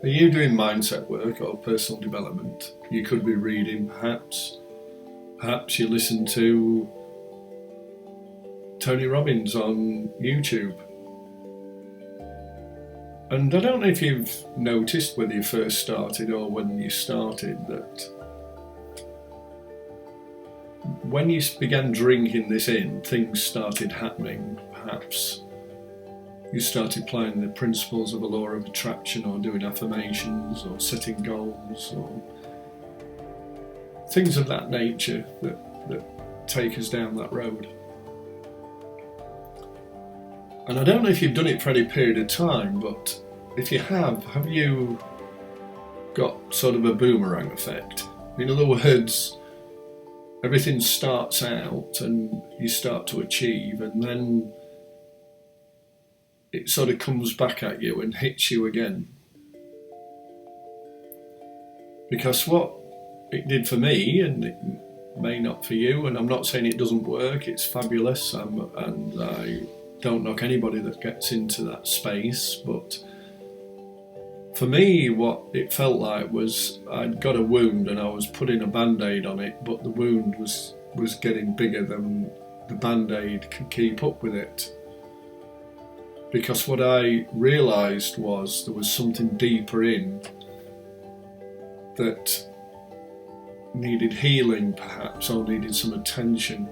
Are you doing mindset work or personal development? You could be reading, perhaps. Perhaps you listen to Tony Robbins on YouTube. And I don't know if you've noticed whether you first started or when you started that when you began drinking this in, things started happening. Perhaps you started applying the principles of the law of attraction, or doing affirmations, or setting goals, or things of that nature that take us down that road. And I don't know if you've done it for any period of time, but if you have you got sort of a boomerang effect? In other words, everything starts out and you start to achieve, and then it sort of comes back at you and hits you again. Because what it did for me, and it may not for you, and I'm not saying it doesn't work, it's fabulous, and I don't knock anybody that gets into that space, but for me what it felt like was I'd got a wound and I was putting a band-aid on it, but the wound was getting bigger than the band-aid could keep up with it. Because what I realised was there was something deeper in that needed healing, perhaps, or needed some attention.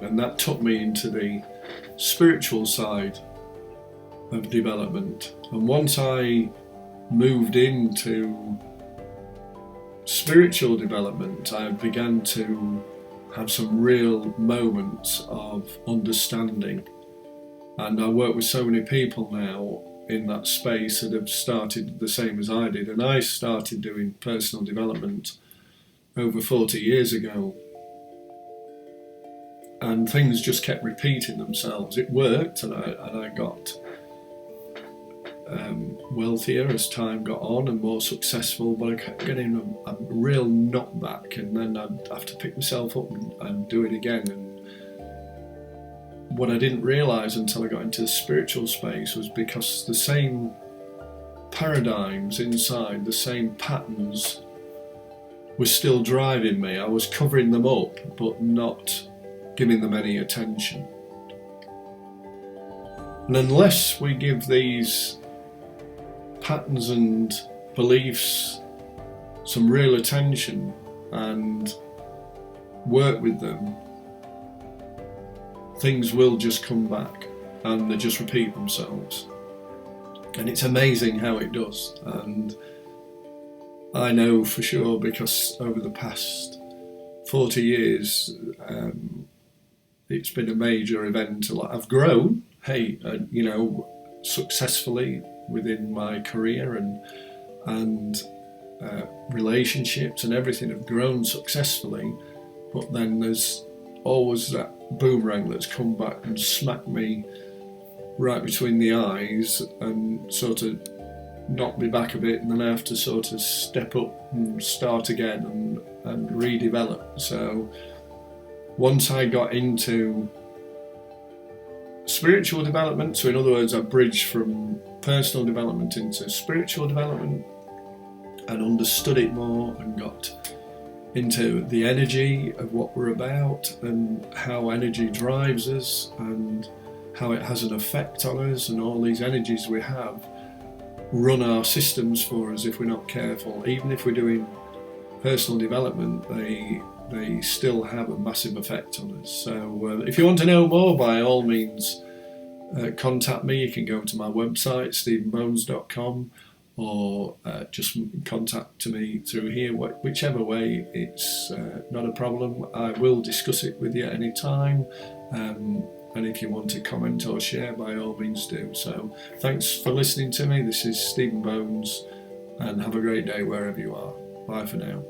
And that took me into the spiritual side of development. And once I moved into spiritual development, I began to have some real moments of understanding. And I work with so many people now in that space that have started the same as I did. And I started doing personal development over 40 years ago. And things just kept repeating themselves. It worked, and I got wealthier as time got on and more successful, but I kept getting a real knockback, and then I'd have to pick myself up and do it again. And what I didn't realise until I got into the spiritual space was because the same paradigms inside, the same patterns were still driving me. I was covering them up but not giving them any attention. And unless we give these patterns and beliefs some real attention and work with them, things will just come back and they just repeat themselves. And it's amazing how it does. And I know for sure, because over the past 40 years, it's been a major event. I've grown, successfully within my career, and relationships and everything have grown successfully. But then there's always that boomerang that's come back and smacked me right between the eyes and sort of knocked me back a bit, and then I have to sort of step up and start again and redevelop. So once I got into spiritual development, so in other words I bridged from personal development into spiritual development and understood it more and got into the energy of what we're about and how energy drives us and how it has an effect on us, and all these energies we have run our systems for us if we're not careful. Even if we're doing personal development, they still have a massive effect on us. So if you want to know more, by all means contact me. You can go to my website, stephenbones.com, or just contact me through here. Whichever way, it's not a problem. I will discuss it with you at any time, and if you want to comment or share, by all means do. So thanks for listening to me. This is Stephen Bones, and have a great day wherever you are. Bye for now.